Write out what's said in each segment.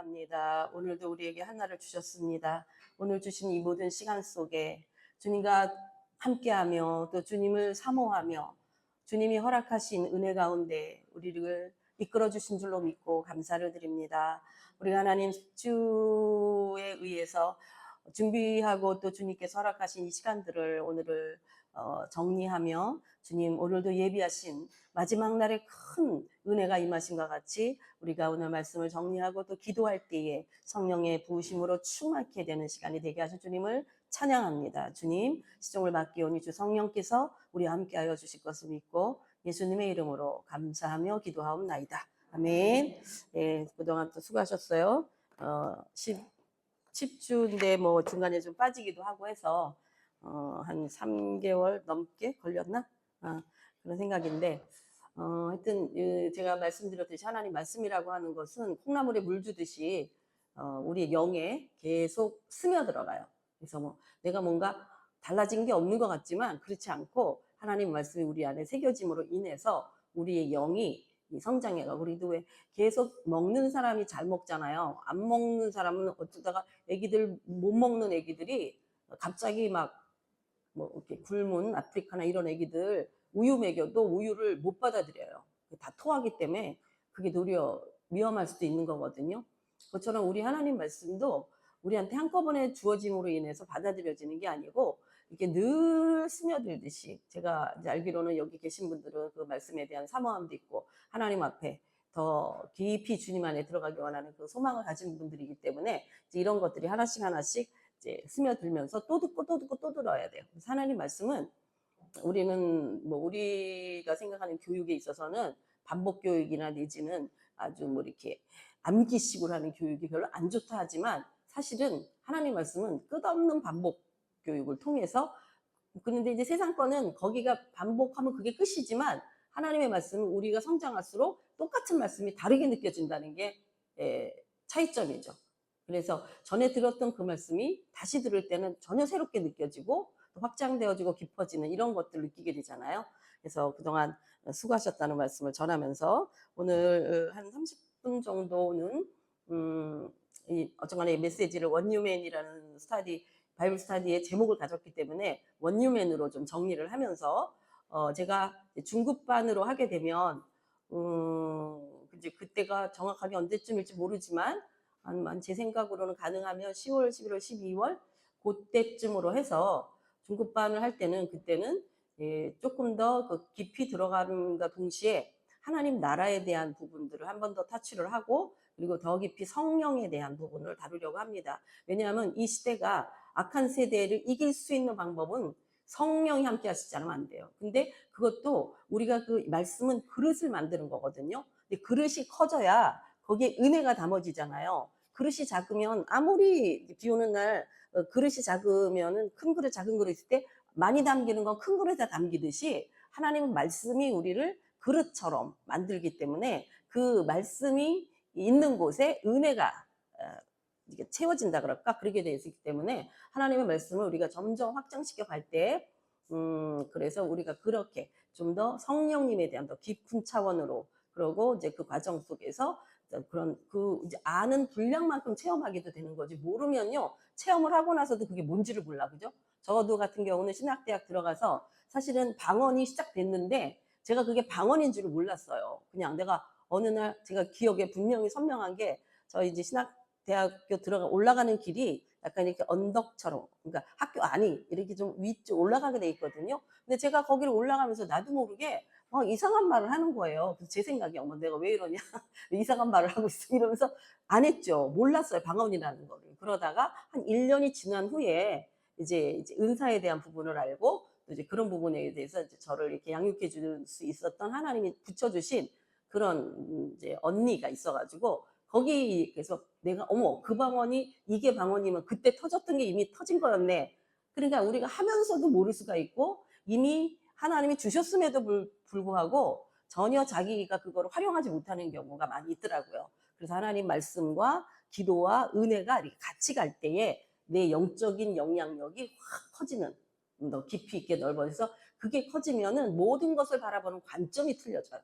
감사합니다. 오늘도 우리에게 하나를 주셨습니다. 오늘 주신 이 모든 시간 속에 주님과 함께하며 또 주님을 사모하며 주님이 허락하신 은혜 가운데 우리를 이끌어 주신 줄로 믿고 감사를 드립니다. 우리 하나님 주에 의해서 준비하고 또 주님께서 허락하신 이 시간들을 오늘을 정리하며 주님 오늘도 예비하신 마지막 날에 큰 은혜가 임하신과 같이 우리가 오늘 말씀을 정리하고 또 기도할 때에 성령의 부으심으로 충만케 되는 시간이 되게 하실 주님을 찬양합니다. 주님 시종을 맡기오니 주 성령께서 우리와 함께하여 주실 것을 믿고 예수님의 이름으로 감사하며 기도하옵나이다. 아멘. 네, 그동안 또 수고하셨어요. 10주인데 뭐 중간에 좀 빠지기도 하고 해서 한 3개월 넘게 걸렸나? 그런 생각인데 하여튼 제가 말씀드렸듯이 하나님 말씀이라고 하는 것은 콩나물에 물 주듯이 우리 영에 계속 스며들어가요. 그래서 뭐 내가 뭔가 달라진 게 없는 것 같지만 그렇지 않고 하나님 말씀이 우리 안에 새겨짐으로 인해서 우리의 영이 성장해가. 우리도 왜 계속 먹는 사람이 잘 먹잖아요. 안 먹는 사람은 어쩌다가 애기들 못 먹는 애기들이 갑자기 막 뭐 이렇게 굶은 아프리카나 이런 애기들 우유 먹여도 우유를 못 받아들여요. 다 토하기 때문에 그게 도리어 위험할 수도 있는 거거든요. 그것처럼 우리 하나님 말씀도 우리한테 한꺼번에 주어짐으로 인해서 받아들여지는 게 아니고 이렇게 늘 스며들듯이 제가 이제 알기로는 여기 계신 분들은 그 말씀에 대한 사모함도 있고 하나님 앞에 더 깊이 주님 안에 들어가기 원하는 그 소망을 가진 분들이기 때문에 이제 이런 것들이 하나씩 하나씩 이제 스며들면서 또 듣고 또 듣고 또 들어야 돼요. 그래서 하나님 말씀은 우리는 뭐 우리가 생각하는 교육에 있어서는 반복 교육이나 내지는 아주 뭐 이렇게 암기식으로 하는 교육이 별로 안 좋다 하지만 사실은 하나님 말씀은 끝없는 반복 교육을 통해서 그런데 이제 세상 거는 거기가 반복하면 그게 끝이지만 하나님의 말씀은 우리가 성장할수록 똑같은 말씀이 다르게 느껴진다는 게 차이점이죠. 그래서 전에 들었던 그 말씀이 다시 들을 때는 전혀 새롭게 느껴지고 또 확장되어지고 깊어지는 이런 것들을 느끼게 되잖아요. 그래서 그동안 수고하셨다는 말씀을 전하면서 오늘 한 30분 정도는 어쩌간에 메시지를 원유맨이라는 바이블 스타디의 제목을 가졌기 때문에 원유맨으로 좀 정리를 하면서 제가 중급반으로 하게 되면 이제 그때가 정확하게 언제쯤일지 모르지만 제 생각으로는 가능하면 10월, 11월, 12월 그때쯤으로 해서 중급반을 할 때는 그때는 조금 더 그 깊이 들어가는가 동시에 하나님 나라에 대한 부분들을 한 번 더 타치를 하고 그리고 더 깊이 성령에 대한 부분을 다루려고 합니다. 왜냐하면 이 시대가 악한 세대를 이길 수 있는 방법은 성령이 함께 하시지 않으면 안 돼요. 근데 그것도 우리가 그 말씀은 그릇을 만드는 거거든요. 근데 그릇이 커져야 거기에 은혜가 담아지잖아요. 그릇이 작으면 아무리 비 오는 날 그릇이 작으면은 큰 그릇 작은 그릇 있을 때 많이 담기는 건 큰 그릇에 담기듯이 하나님은 말씀이 우리를 그릇처럼 만들기 때문에 그 말씀이 있는 곳에 은혜가 이게 채워진다 그럴까? 그렇게 되어 있기 때문에 하나님의 말씀을 우리가 점점 확장시켜 갈 때 그래서 우리가 그렇게 좀 더 성령님에 대한 더 깊은 차원으로 그러고 이제 그 과정 속에서 그런 그 이제 아는 분량만큼 체험하게도 되는 거지 모르면요 체험을 하고 나서도 그게 뭔지를 몰라 그죠? 저도 같은 경우는 신학대학 들어가서 사실은 방언이 시작됐는데 제가 그게 방언인 줄을 몰랐어요. 그냥 내가 어느 날 제가 기억에 분명히 선명한 게 저희 이제 신학대학교 올라가는 길이 약간 이렇게 언덕처럼 그러니까 학교 안이 이렇게 좀 위쪽 올라가게 돼 있거든요. 근데 제가 거기를 올라가면서 나도 모르게 이상한 말을 하는 거예요. 그래서 제 생각이 어머 내가 왜 이러냐 이상한 말을 하고 있어 이러면서 안 했죠. 몰랐어요 방언이라는 거를. 그러다가 한 1년이 지난 후에 이제 은사에 대한 부분을 알고 또 이제 그런 부분에 대해서 이제 저를 이렇게 양육해 줄 수 있었던 하나님이 붙여주신 그런 이제 언니가 있어가지고 거기에서 내가 어머 그 방언이 이게 방언이면 그때 터졌던 게 이미 터진 거였네. 그러니까 우리가 하면서도 모를 수가 있고 이미 하나님이 주셨음에도 불구하고 전혀 자기가 그거를 활용하지 못하는 경우가 많이 있더라고요. 그래서 하나님 말씀과 기도와 은혜가 이렇게 같이 갈 때에 내 영적인 영향력이 확 커지는 더 깊이 있게 넓어져서 그게 커지면은 모든 것을 바라보는 관점이 틀려져요.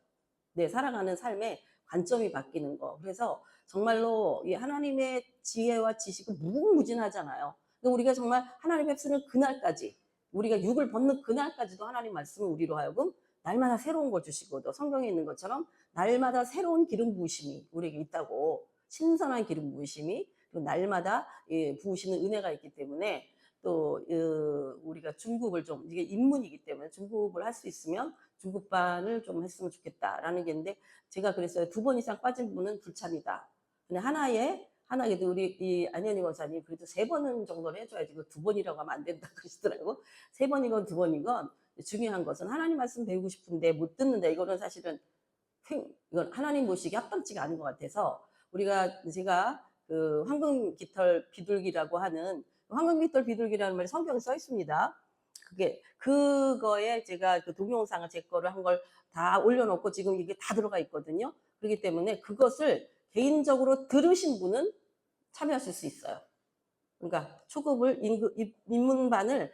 내 살아가는 삶의 관점이 바뀌는 거. 그래서 정말로 이 하나님의 지혜와 지식은 무궁무진하잖아요. 우리가 정말 하나님 베푸는 그날까지, 우리가 육을 벗는 그날까지도 하나님 말씀을 우리로 하여금 날마다 새로운 걸 주시고, 성경에 있는 것처럼 날마다 새로운 기름 부으심이 우리에게 있다고, 신선한 기름 부으심이 날마다 부으시는 은혜가 있기 때문에, 또 우리가 중급을 좀, 이게 입문이기 때문에 중급을 할 수 있으면 중급반을 좀 했으면 좋겠다라는 게 있는데, 제가 그랬어요. 2번 이상 빠진 분은 불참이다. 근데 하나에도 우리 이 안현희 권사님 그래도 3번은 정도는 해줘야지, 그 2번이라고 하면 안 된다 그러시더라고. 3번이건 2번이건 중요한 것은 하나님 말씀 배우고 싶은데 못 듣는다. 이거는 사실은 이건 하나님 모시기 합당치가 않은 것 같아서, 제가 그 황금 깃털 비둘기라고 하는, 황금 깃털 비둘기라는 말이 성경에 써 있습니다. 그거에 제가 그 동영상을 제 거를 한 걸 다 올려놓고 지금 이게 다 들어가 있거든요. 그렇기 때문에 그것을 개인적으로 들으신 분은 참여하실 수 있어요. 그러니까 초급을 입문반을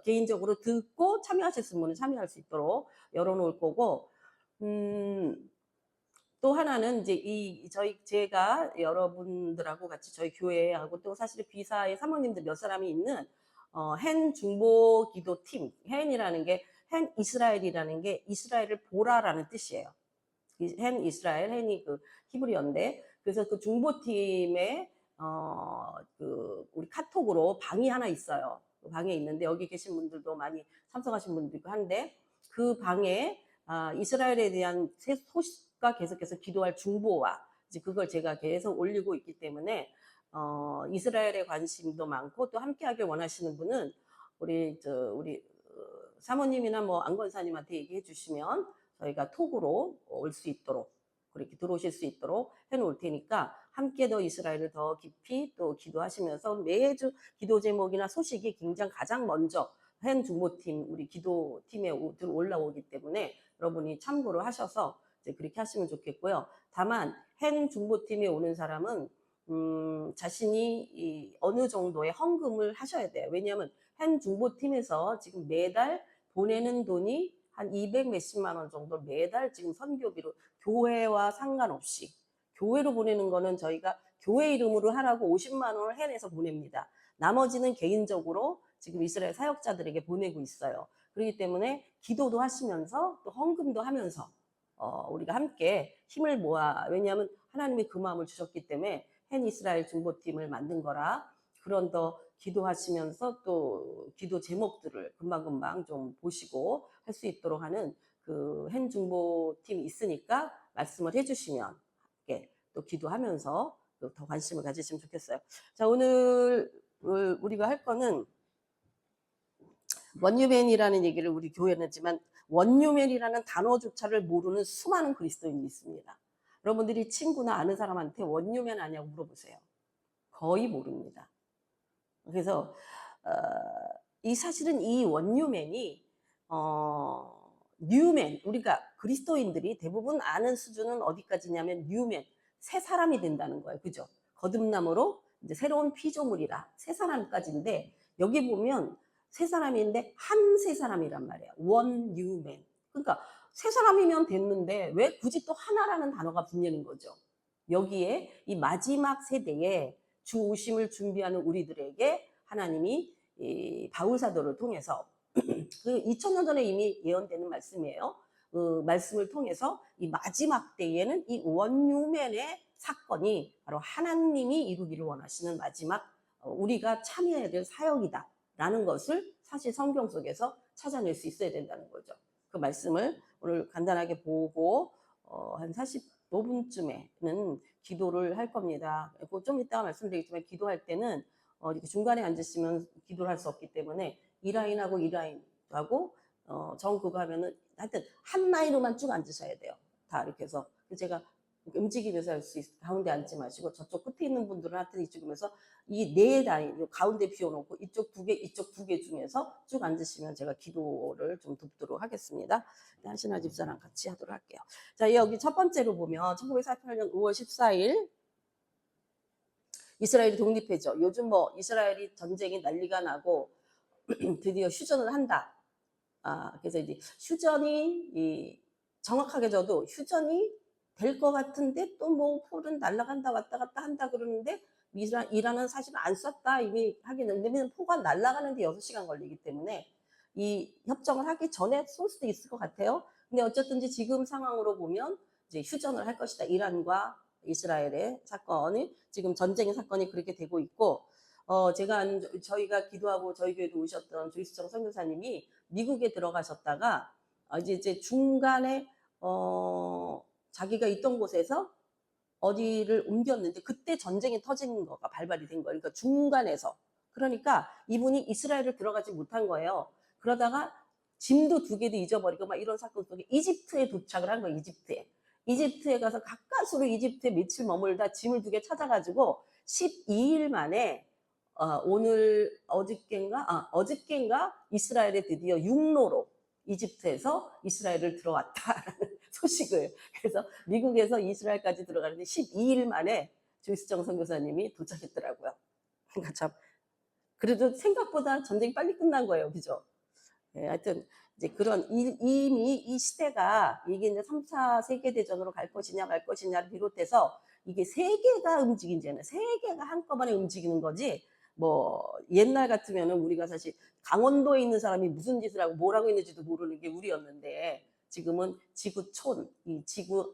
개인적으로 듣고 참여하실 분은 참여할 수 있도록 열어놓을 거고, 또 하나는 이제 제가 여러분들하고 같이 저희 교회하고 또 사실 비사의 사모님들 몇 사람이 있는 헨 중보 기도 팀, 헨이라는 게, 헨 이스라엘이라는 게 이스라엘을 보라라는 뜻이에요. 헨 이스라엘, 헨이 그 히브리어인데, 그래서 그 중보팀에 우리 카톡으로 방이 하나 있어요. 그 방에 있는데, 여기 계신 분들도 많이 참석하신 분도 있고 한데, 그 방에 이스라엘에 대한 소식과 계속해서 기도할 중보와, 이제 그걸 제가 계속 올리고 있기 때문에 이스라엘에 관심도 많고, 또 함께하길 원하시는 분은 우리 사모님이나 뭐 안권사님한테 얘기해 주시면 저희가 톡으로 올 수 있도록, 그렇게 들어오실 수 있도록 해놓을 테니까, 함께 더 이스라엘을 더 깊이 또 기도하시면서, 매주 기도 제목이나 소식이 가장 먼저 현 중보팀, 우리 기도팀에 올라오기 때문에 여러분이 참고를 하셔서 이제 그렇게 하시면 좋겠고요. 다만 현 중보팀에 오는 사람은 자신이 어느 정도의 헌금을 하셔야 돼요. 왜냐하면 현 중보팀에서 지금 매달 보내는 돈이 한 200 몇십만 원 정도 매달 지금 선교비로, 교회와 상관없이 교회로 보내는 거는 저희가 교회 이름으로 하라고 50만 원을 해내서 보냅니다. 나머지는 개인적으로 지금 이스라엘 사역자들에게 보내고 있어요. 그렇기 때문에 기도도 하시면서 또 헌금도 하면서 우리가 함께 힘을 모아, 왜냐하면 하나님이 그 마음을 주셨기 때문에 헨 이스라엘 중보팀을 만든 거라, 그런 더 기도하시면서 또 기도 제목들을 금방금방 좀 보시고 할 수 있도록 하는 그 헨 중보팀이 있으니까 말씀을 해주시면 또 기도하면서 더 관심을 가지시면 좋겠어요. 자, 오늘 우리가 할 거는 원유맨이라는 얘기를 우리 교회는 했지만, 원유맨이라는 단어조차를 모르는 수많은 그리스도인이 있습니다. 여러분들이 친구나 아는 사람한테 원유맨 아냐고 물어보세요. 거의 모릅니다. 그래서 사실은 이 원유맨이 뉴맨, 우리가 그리스도인들이 대부분 아는 수준은 어디까지냐면 뉴맨, 새 사람이 된다는 거예요. 그죠? 거듭남으로 이제 새로운 피조물이라 새 사람까지인데, 여기 보면 새 사람인데 한 새 사람이란 말이에요. 원 뉴맨. 그러니까 새 사람이면 됐는데 왜 굳이 또 하나라는 단어가 붙는 거죠? 여기에 이 마지막 세대에 주 오심을 준비하는 우리들에게 하나님이 이 바울 사도를 통해서 그 2000년 전에 이미 예언되는 말씀이에요. 그 말씀을 통해서 이 마지막 때에는 이 원유맨의 사건이 바로 하나님이 이루기를 원하시는 마지막 우리가 참여해야 될 사역이다라는 것을 사실 성경 속에서 찾아낼 수 있어야 된다는 거죠. 그 말씀을 오늘 간단하게 보고 한 45분쯤에는 기도를 할 겁니다. 좀 이따가 말씀드리겠지만, 기도할 때는 이렇게 중간에 앉으시면 기도를 할 수 없기 때문에 2라인하고 2라인하고 그거 하면은 하여튼 한 라인으로만 쭉 앉으셔야 돼요. 다 이렇게 해서 제가 움직이면서 할 수 있어요. 가운데 앉지 마시고 저쪽 끝에 있는 분들은 하여튼 이쪽이면서 이 네 라인, 가운데 비워놓고 이쪽 2개, 이쪽 2개 중에서 쭉 앉으시면 제가 기도를 좀 돕도록 하겠습니다. 한신아 집사랑 같이 하도록 할게요. 자, 여기 첫 번째로 보면 1948년 5월 14일 이스라엘이 독립해죠. 요즘 뭐 이스라엘이 전쟁이 난리가 나고 드디어 휴전을 한다. 그래서 이제 휴전이 정확하게 저도 휴전이 될 것 같은데 또 뭐 폴은 날아간다 왔다 갔다 한다 그러는데 이란은 사실 안 쐈다 이미 하기는. 왜냐면 포가 날아가는데 6시간 걸리기 때문에 이 협정을 하기 전에 쏠 수도 있을 것 같아요. 근데 어쨌든지 지금 상황으로 보면 이제 휴전을 할 것이다. 이란과 이스라엘의 사건이 지금 전쟁의 사건이 그렇게 되고 있고, 제가 저희가 기도하고 저희 교회도 오셨던 조이수정 선교사님이 미국에 들어가셨다가 이제 중간에 자기가 있던 곳에서 어디를 옮겼는데 그때 전쟁이 터진 거가 발발이 된 거예요. 그러니까 중간에서. 그러니까 이분이 이스라엘을 들어가지 못한 거예요. 그러다가 짐도 2개도 잊어버리고 막 이런 사건 속에 이집트에 도착을 한 거예요. 이집트에 가서 가까스로 이집트에 며칠 머물다 짐을 2개 찾아가지고 12일 만에 오늘 어저께인가 이스라엘에 드디어 육로로 이집트에서 이스라엘을 들어왔다라는 소식을. 그래서 미국에서 이스라엘까지 들어가는데 12일 만에 조이수정 선교사님이 도착했더라고요. 그러니까 참 그래도 생각보다 전쟁이 빨리 끝난 거예요. 그죠? 네, 하여튼 이제 그런 이미 이 시대가 이게 이제 3차 세계대전으로 갈 것이냐를 비롯해서 이게 세계가 움직이잖아요. 세계가 한꺼번에 움직이는 거지. 뭐 옛날 같으면은 우리가 사실 강원도에 있는 사람이 무슨 짓을 하고 뭘 하고 있는지도 모르는 게 우리였는데, 지금은 지구촌, 이 지구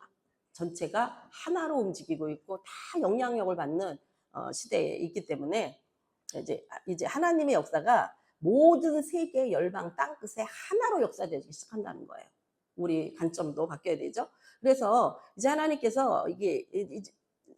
전체가 하나로 움직이고 있고 다 영향력을 받는 시대에 있기 때문에 이제 하나님의 역사가 모든 세계 열방 땅끝에 하나로 역사되기 시작한다는 거예요. 우리 관점도 바뀌어야 되죠. 그래서 이제 하나님께서 이게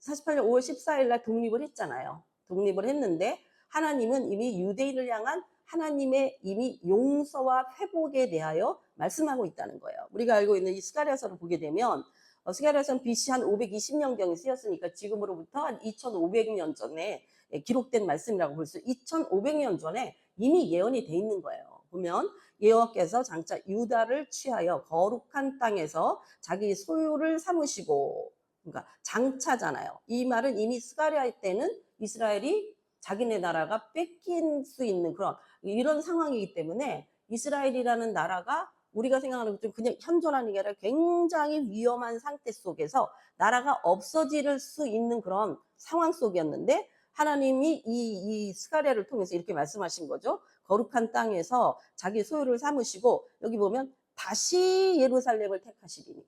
48년 5월 14일 날 독립을 했잖아요. 독립을 했는데 하나님은 이미 유대인을 향한 하나님의 이미 용서와 회복에 대하여 말씀하고 있다는 거예요. 우리가 알고 있는 이 스가랴서를 보게 되면 스가랴서는 BC 한 520년경에 쓰였으니까 지금으로부터 한 2500년 전에 기록된 말씀이라고 볼 수, 2500년 전에 이미 예언이 돼 있는 거예요. 보면 여호와께서 장차 유다를 취하여 거룩한 땅에서 자기 소유를 삼으시고, 그러니까 장차잖아요. 이 말은 이미 스가랴 때는 이스라엘이 자기네 나라가 뺏길 수 있는 그런 이런 상황이기 때문에 이스라엘이라는 나라가 우리가 생각하는 것좀 그냥 현존하는 게 아니라 굉장히 위험한 상태 속에서 나라가 없어질 수 있는 그런 상황 속이었는데, 하나님이 이 스가랴를 통해서 이렇게 말씀하신 거죠. 거룩한 땅에서 자기 소유를 삼으시고, 여기 보면 다시 예루살렘을 택하시리니,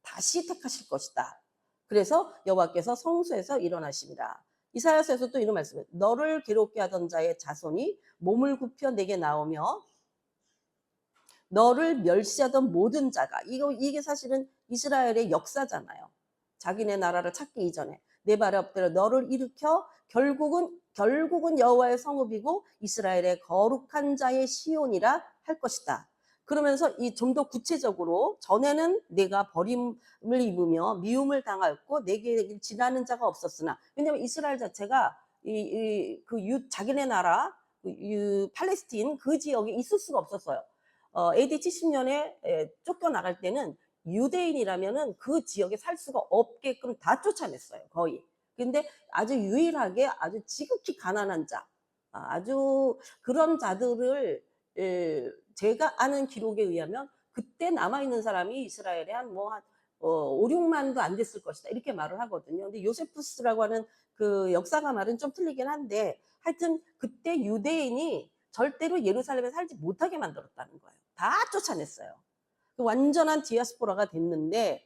다시 택하실 것이다. 그래서 여호와께서 성소에서 일어나심이라. 이사야서에서 또 이런 말씀을, 너를 괴롭게 하던 자의 자손이 몸을 굽혀 내게 나오며 너를 멸시하던 모든 자가, 이게 사실은 이스라엘의 역사잖아요. 자기네 나라를 찾기 이전에 내 발에 엎드려 너를 일으켜 결국은 여호와의 성읍이고 이스라엘의 거룩한 자의 시온이라 할 것이다. 그러면서 이 좀 더 구체적으로, 전에는 내가 버림을 입으며 미움을 당하였고 내게 지나는 자가 없었으나, 왜냐하면 이스라엘 자체가 자기네 나라 팔레스틴 그 지역에 있을 수가 없었어요. AD 70년에 쫓겨나갈 때는 유대인이라면은 그 지역에 살 수가 없게끔 다 쫓아냈어요, 거의. 근데 아주 유일하게 아주 지극히 가난한 자, 아주 그런 자들을 제가 아는 기록에 의하면 그때 남아있는 사람이 이스라엘에 한 5, 6만도 안 됐을 것이다, 이렇게 말을 하거든요. 근데 요세푸스라고 하는 그 역사가 말은 좀 틀리긴 한데, 하여튼 그때 유대인이 절대로 예루살렘에 살지 못하게 만들었다는 거예요. 다 쫓아냈어요. 완전한 디아스포라가 됐는데,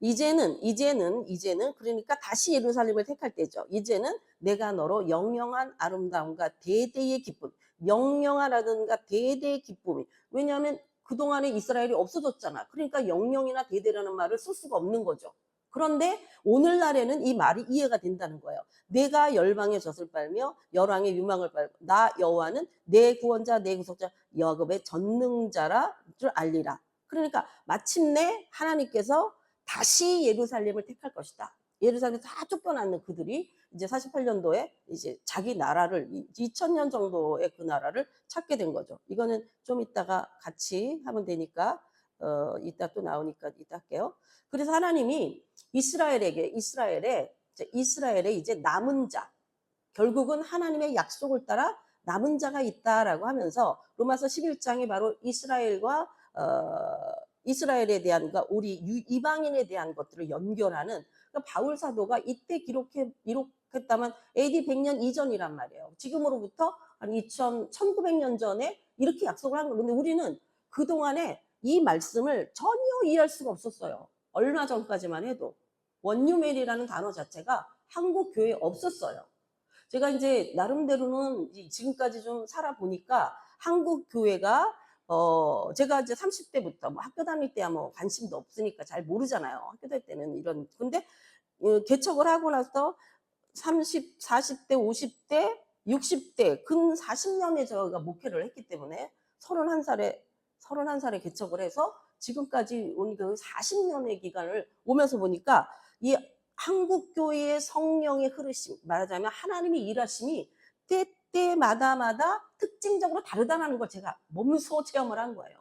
이제는 그러니까 다시 예루살렘을 택할 때죠. 이제는 내가 너로 영영한 아름다움과 대대의 기쁨, 영영하라든가 대대의 기쁨이, 왜냐하면 그동안에 이스라엘이 없어졌잖아. 그러니까 영영이나 대대라는 말을 쓸 수가 없는 거죠. 그런데 오늘날에는 이 말이 이해가 된다는 거예요. 내가 열방의 젖을 빨며 열왕의 유망을 빨고 나 여호와는 내 구원자 내 구속자 야곱의 전능자라 줄 알리라. 그러니까 마침내 하나님께서 다시 예루살렘을 택할 것이다. 예루살렘 다 쫓겨나는 그들이 이제 48년도에 이제 자기 나라를 2000년 정도의 그 나라를 찾게 된 거죠. 이거는 좀 이따가 같이 하면 되니까 이따 또 나오니까 이따 할게요. 그래서 하나님이 이스라엘의 이제 남은 자, 결국은 하나님의 약속을 따라 남은 자가 있다라고 하면서 로마서 11장이 바로 이스라엘과 이스라엘에 대한, 그러니까 우리 이방인에 대한 것들을 연결하는, 그러니까 바울 사도가 이때 기록했다면 AD 100년 이전이란 말이에요. 지금으로부터 한 1900년 전에 이렇게 약속을 한 거예요. 근데 우리는 그동안에 이 말씀을 전혀 이해할 수가 없었어요. 얼마 전까지만 해도 원유멜이라는 단어 자체가 한국 교회에 없었어요. 제가 이제 나름대로는 지금까지 좀 살아보니까 한국 교회가 제가 이제 30대부터 뭐 학교 다닐 때야 뭐 관심도 없으니까 잘 모르잖아요. 학교 다닐 때는 이런. 근데 개척을 하고 나서 30, 40대, 50대, 60대 근 40년에 저희가 목회를 했기 때문에 31살에 개척을 해서 지금까지 온 그 40년의 기간을 오면서 보니까 이 한국 교회의 성령의 흐르심, 말하자면 하나님의 일하심이 때때마다마다 특징적으로 다르다는 걸 제가 몸소 체험을 한 거예요.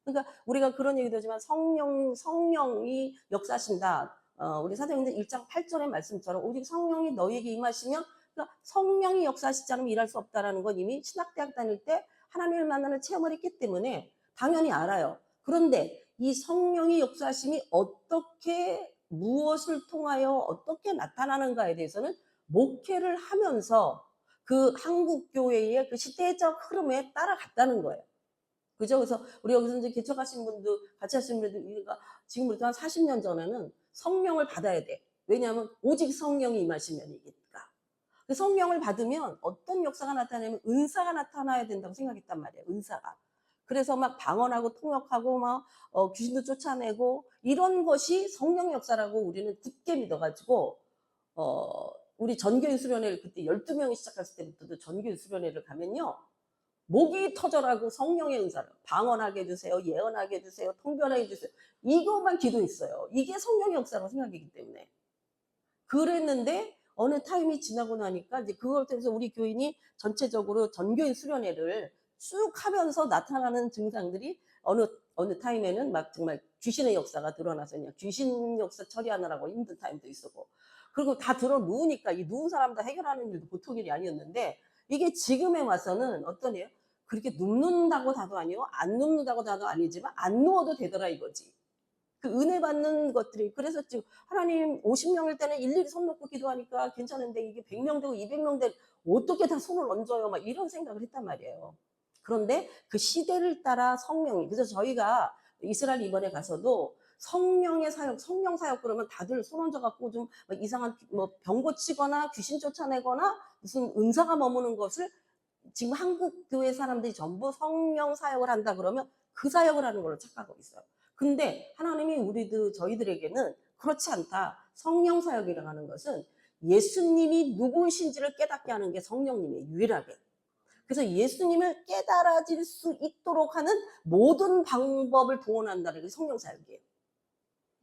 그러니까 우리가 그런 얘기도 하지만 성령이 역사하신다. 우리 사도행전 1장 8절의 말씀처럼 오직 성령이 너희에게 임하시면, 그러니까 성령이 역사하시지 않으면 일할 수 없다라는 건 이미 신학대학 다닐 때 하나님을 만나는 체험을 했기 때문에 당연히 알아요. 그런데 이 성령의 역사하심이 어떻게, 무엇을 통하여 어떻게 나타나는가에 대해서는 목회를 하면서 그 한국 교회의 그 시대적 흐름에 따라갔다는 거예요. 그죠? 그래서 우리 여기서 이제 개척하신 분들, 같이 하신 분들, 우리가 지금부터 한 40년 전에는 성령을 받아야 돼. 왜냐하면 오직 성령이 임하시면이니까. 그 성령을 받으면 어떤 역사가 나타나면 은사가 나타나야 된다고 생각했단 말이에요. 은사가. 그래서 막 방언하고 통역하고 막 귀신도 쫓아내고 이런 것이 성령 역사라고 우리는 굳게 믿어가지고 우리 전교인 수련회를 그때 12명이 시작했을 때부터도 전교인 수련회를 가면요. 목이 터져라고 성령의 은사를 방언하게 해주세요. 예언하게 해주세요. 통변하게 해주세요. 이것만 기도했어요. 이게 성령의 역사라고 생각이기 때문에. 그랬는데 어느 타임이 지나고 나니까 이제 그걸 통해서 우리 교인이 전체적으로 전교인 수련회를 쭉 하면서 나타나는 증상들이 어느 타임에는 막 정말 귀신의 역사가 드러나서 그냥 귀신 역사 처리하느라고 힘든 타임도 있었고, 그리고 다 들어 누우니까 이 누운 사람 다 해결하는 일도 보통 일이 아니었는데, 이게 지금에 와서는 어떠네요? 그렇게 눕는다고 다도 아니요, 안 눕는다고 다도 아니지만 안 누워도 되더라 이거지. 그 은혜 받는 것들이. 그래서 지금 하나님 50명일 때는 일일이 손 놓고 기도하니까 괜찮은데 이게 100명 되고 200명 되고 어떻게 다 손을 얹어요? 막 이런 생각을 했단 말이에요. 그런데 그 시대를 따라 성령이, 그래서 저희가 이스라엘 이번에 가서도 성령의 사역, 성령 사역 그러면 다들 손 얹어갖고 좀 이상한 뭐 병 고치거나 귀신 쫓아내거나 무슨 은사가 머무는 것을, 지금 한국 교회 사람들이 전부 성령 사역을 한다 그러면 그 사역을 하는 걸로 착각하고 있어요. 근데 하나님이 저희들에게는 그렇지 않다. 성령 사역이라고 하는 것은 예수님이 누구신지를 깨닫게 하는 게 성령님의 유일하게. 그래서 예수님을 깨달아질 수 있도록 하는 모든 방법을 동원한다는 게 성령 사역이에요.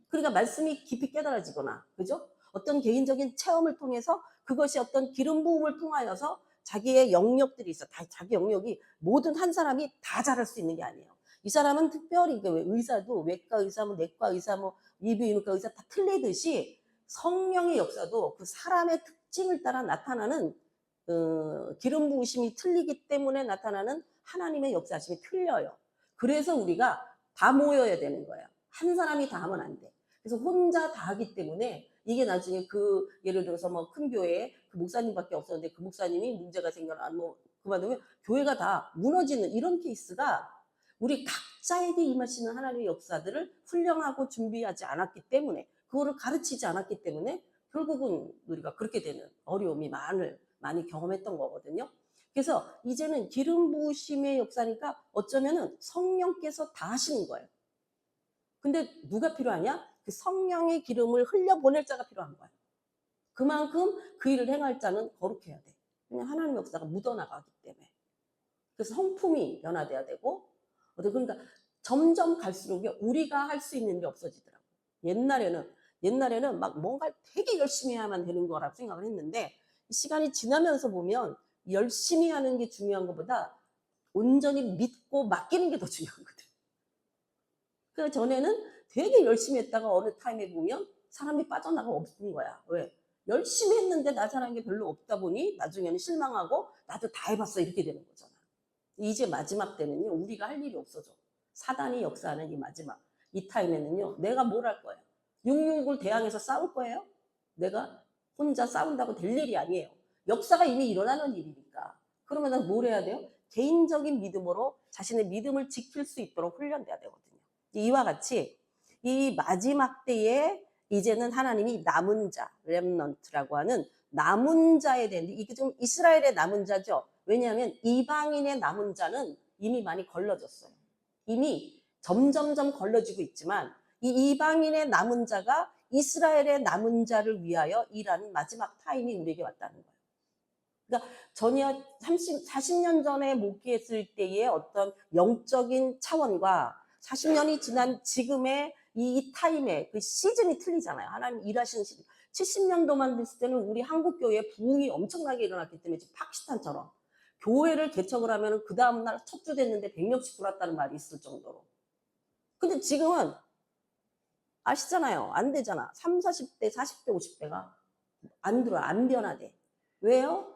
그러니까 말씀이 깊이 깨달아지거나, 그죠? 어떤 개인적인 체험을 통해서 그것이 어떤 기름 부음을 통하여서 자기의 영역들이 있어. 자기 영역이 모든 한 사람이 다 잘할 수 있는 게 아니에요. 이 사람은 특별히 의사도 외과 의사, 뭐 내과 의사, 뭐 이비인후과 의사 다 틀리듯이 성령의 역사도 그 사람의 특징을 따라 나타나는 기름 부으심이 틀리기 때문에 나타나는 하나님의 역사심이 틀려요. 그래서 우리가 다 모여야 되는 거예요. 한 사람이 다 하면 안 돼. 그래서 혼자 다 하기 때문에 이게 나중에 예를 들어서 뭐 큰 교회에 그 목사님밖에 없었는데 그 목사님이 문제가 생겨나 뭐 그만두면 교회가 다 무너지는 이런 케이스가 우리 각자에게 임하시는 하나님의 역사들을 훈련하고 준비하지 않았기 때문에, 그거를 가르치지 않았기 때문에 결국은 우리가 그렇게 되는 어려움이 많이 경험했던 거거든요. 그래서 이제는 기름 부으심의 역사니까 어쩌면은 성령께서 다 하시는 거예요. 근데 누가 필요하냐? 그 성령의 기름을 흘려보낼 자가 필요한 거예요. 그만큼 그 일을 행할 자는 거룩해야 돼. 그냥 하나님의 역사가 묻어나가기 때문에. 그래서 성품이 변화돼야 되고, 그러니까 점점 갈수록 우리가 할 수 있는 일이 없어지더라고요. 옛날에는 막 뭔가 되게 열심히 해야만 되는 거라고 생각을 했는데, 시간이 지나면서 보면 열심히 하는 게 중요한 것보다 온전히 믿고 맡기는 게 더 중요하거든요. 그 전에는 되게 열심히 했다가 어느 타임에 보면 사람이 빠져나가 없는 거야. 왜? 열심히 했는데 나타난 게 별로 없다 보니 나중에는 실망하고 나도 다 해봤어 이렇게 되는 거잖아. 이제 마지막 때는요, 우리가 할 일이 없어져. 사단이 역사하는 이 마지막. 이 타임에는요. 내가 뭘 할 거예요? 666을 대항해서 싸울 거예요? 내가 혼자 싸운다고 될 일이 아니에요. 역사가 이미 일어나는 일이니까. 그러면 뭘 해야 돼요? 개인적인 믿음으로 자신의 믿음을 지킬 수 있도록 훈련돼야 되거든요. 이와 같이 이 마지막 때에 이제는 하나님이 남은 자, 렘넌트라고 하는 남은 자에 대한, 이게 좀 이스라엘의 남은 자죠. 왜냐하면 이방인의 남은 자는 이미 많이 걸러졌어요. 이미 점점점 걸러지고 있지만 이 이방인의 남은 자가 이스라엘의 남은 자를 위하여 일하는 마지막 타임이 우리에게 왔다는 거예요. 그러니까 전혀 40년 전에 목회했을 때의 어떤 영적인 차원과 40년이 지난 지금의 이 타임의 그 시즌이 틀리잖아요. 하나님 일하시는 시즌. 70년도만 됐을 때는 우리 한국 교회에 부흥이 엄청나게 일어났기 때문에 지금 파키스탄처럼 교회를 개척을 하면 그 다음날 첫 주 됐는데 100명씩 들어왔다는 말이 있을 정도로. 근데 지금은 아시잖아요. 안 되잖아. 30, 40대, 40대, 50대가 안 들어와. 안 변화돼. 왜요?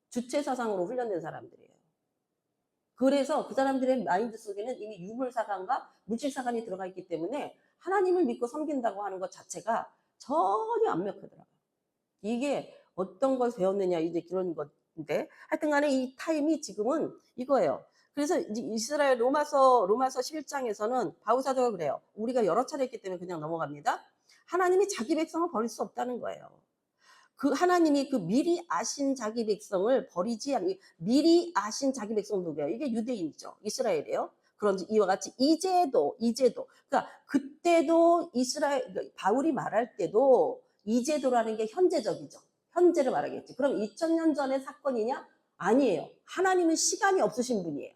주체 사상으로 훈련된 사람들이에요. 그래서 그 사람들의 마인드 속에는 이미 유물 사상과 물질 사상이 들어가 있기 때문에 하나님을 믿고 섬긴다고 하는 것 자체가 전혀 안 먹히더라고요. 이게 어떤 걸 배웠느냐 이제 그런 건데 하여튼 간에 이 타임이 지금은 이거예요. 그래서 이제 이스라엘 로마서 11장에서는 바울 사도가 그래요. 우리가 여러 차례 했기 때문에 그냥 넘어갑니다. 하나님이 자기 백성을 버릴 수 없다는 거예요. 그 하나님이 그 미리 아신 자기 백성을 버리지 않니, 미리 아신 자기 백성 누구예요? 이게 유대인이죠. 이스라엘이에요. 그런지 이와 같이 이제도 그러니까 그때도 이스라엘 바울이 말할 때도 이제도라는 게 현재적이죠. 현재를 말하겠지. 그럼 2000년 전의 사건이냐? 아니에요. 하나님은 시간이 없으신 분이에요.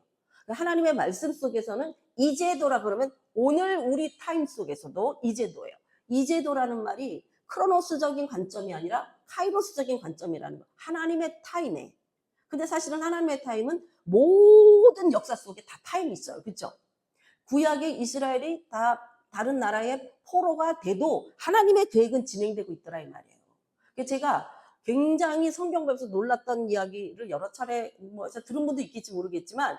하나님의 말씀 속에서는 이제도라 그러면 오늘 우리 타임 속에서도 이제도예요. 이제도라는 말이 크로노스적인 관점이 아니라 카이로스적인 관점이라는 거. 하나님의 타임에. 근데 사실은 하나님의 타임은 모든 역사 속에 다 타임이 있어요. 그렇죠? 구약의 이스라엘이 다 다른 나라의 포로가 돼도 하나님의 계획은 진행되고 있더라 이 말이에요. 제가 굉장히 성경 배워서 놀랐던 이야기를 여러 차례 들은 분도 있겠지 모르겠지만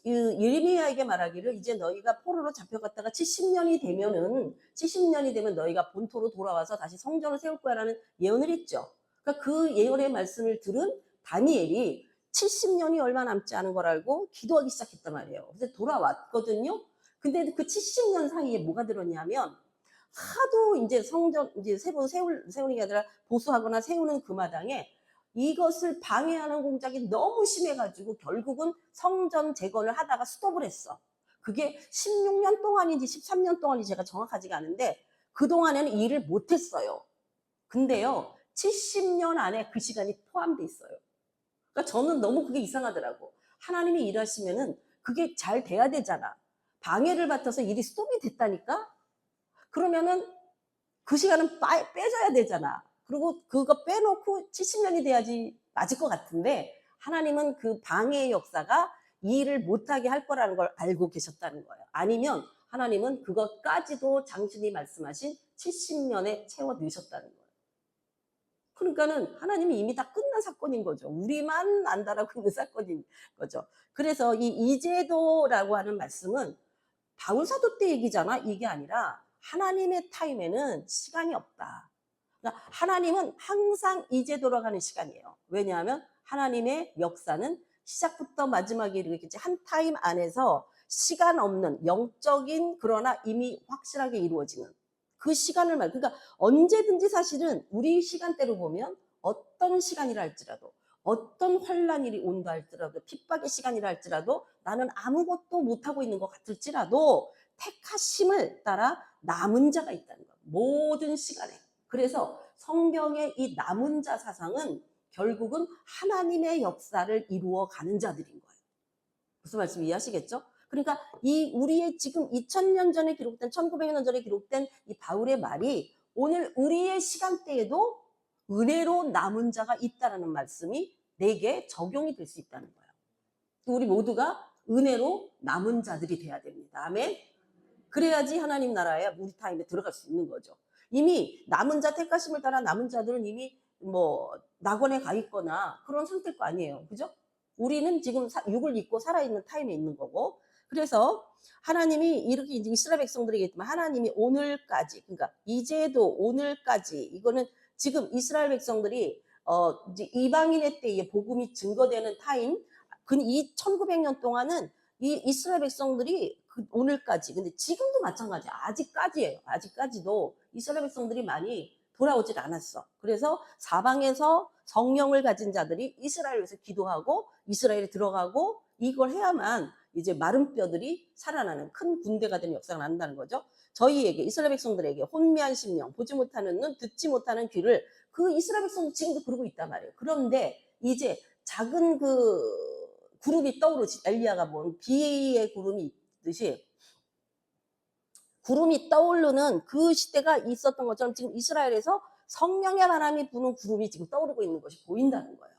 예레미야에게 말하기를 이제 너희가 포로로 잡혀갔다가 70년이 되면 너희가 본토로 돌아와서 다시 성전을 세울 거야라는 예언을 했죠. 그러니까 그 예언의 말씀을 들은 다니엘이 70년이 얼마 남지 않은 걸 알고 기도하기 시작했단 말이에요. 그래서 돌아왔거든요. 근데 그 70년 사이에 뭐가 들었냐면 하도 이제 성전 이제 새로 세우는 게 아니라 보수하거나 세우는 그 마당에 이것을 방해하는 공작이 너무 심해가지고 결국은 성전 재건을 하다가 스톱을 했어. 그게 16년 동안인지 13년 동안인지 제가 정확하지가 않은데 그동안에는 일을 못했어요. 근데요 70년 안에 그 시간이 포함돼 있어요. 그러니까 저는 너무 그게 이상하더라고. 하나님이 일하시면은 그게 잘 돼야 되잖아. 방해를 받아서 일이 스톱이 됐다니까? 그러면은 그 시간은 빼줘야 되잖아. 그리고 그거 빼놓고 70년이 돼야지 맞을 것 같은데 하나님은 그 방해의 역사가 일을 못하게 할 거라는 걸 알고 계셨다는 거예요. 아니면 하나님은 그것까지도 당신이 말씀하신 70년에 채워 넣으셨다는 거예요. 그러니까는 하나님이 이미 다 끝난 사건인 거죠. 우리만 안다라고 있는 사건인 거죠. 그래서 이 이제도라고 하는 말씀은 바울 사도 때 얘기잖아. 이게 아니라 하나님의 타임에는 시간이 없다. 그러니까 하나님은 항상 이제 돌아가는 시간이에요. 왜냐하면 하나님의 역사는 시작부터 마지막에 이르겠지 한 타임 안에서 시간 없는 영적인 그러나 이미 확실하게 이루어지는 그 시간을 그러니까 언제든지 사실은 우리 시간대로 보면 어떤 시간이라 할지라도 어떤 환난이 온다 할지라도 핍박의 시간이라 할지라도 나는 아무것도 못하고 있는 것 같을지라도 택하심을 따라 남은 자가 있다는 것. 모든 시간에. 그래서 성경의 이 남은 자 사상은 결국은 하나님의 역사를 이루어가는 자들인 거예요. 무슨 말씀 이해하시겠죠? 그러니까 이 우리의 지금 2000년 전에 기록된 1900년 전에 기록된 이 바울의 말이 오늘 우리의 시간대에도 은혜로 남은 자가 있다라는 말씀이 내게 적용이 될 수 있다는 거예요. 우리 모두가 은혜로 남은 자들이 돼야 됩니다. 아멘. 그래야지 하나님 나라에 우리 타임에 들어갈 수 있는 거죠. 이미 남은 자 택하심을 따라 남은 자들은 이미 낙원에 가 있거나 그런 상태가 아니에요. 그죠? 우리는 지금 육을 입고 살아있는 타임에 있는 거고 그래서 하나님이 이렇게 이제 이스라엘 백성들에게 했지만 하나님이 오늘까지, 그러니까 이제도 오늘까지, 이거는 지금 이스라엘 백성들이 이제 이방인의 때에 복음이 증거되는 타임, 이 1900년 동안은 이 이스라엘 백성들이 오늘까지, 근데 지금도 마찬가지야. 아직까지예요. 아직까지도 이스라엘 백성들이 많이 돌아오질 않았어. 그래서 사방에서 성령을 가진 자들이 이스라엘에서 기도하고 이스라엘에 들어가고 이걸 해야만 이제 마른 뼈들이 살아나는 큰 군대가 되는 역사가 난다는 거죠. 저희에게, 이스라엘 백성들에게 혼미한 심령, 보지 못하는 눈, 듣지 못하는 귀를, 그 이스라엘 백성도 지금도 그러고 있단 말이에요. 그런데 이제 작은 그 구름이 떠오르지, 엘리야가 본 비의 구름이 있듯이 구름이 떠오르는 그 시대가 있었던 것처럼 지금 이스라엘에서 성령의 바람이 부는 구름이 지금 떠오르고 있는 것이 보인다는 거예요.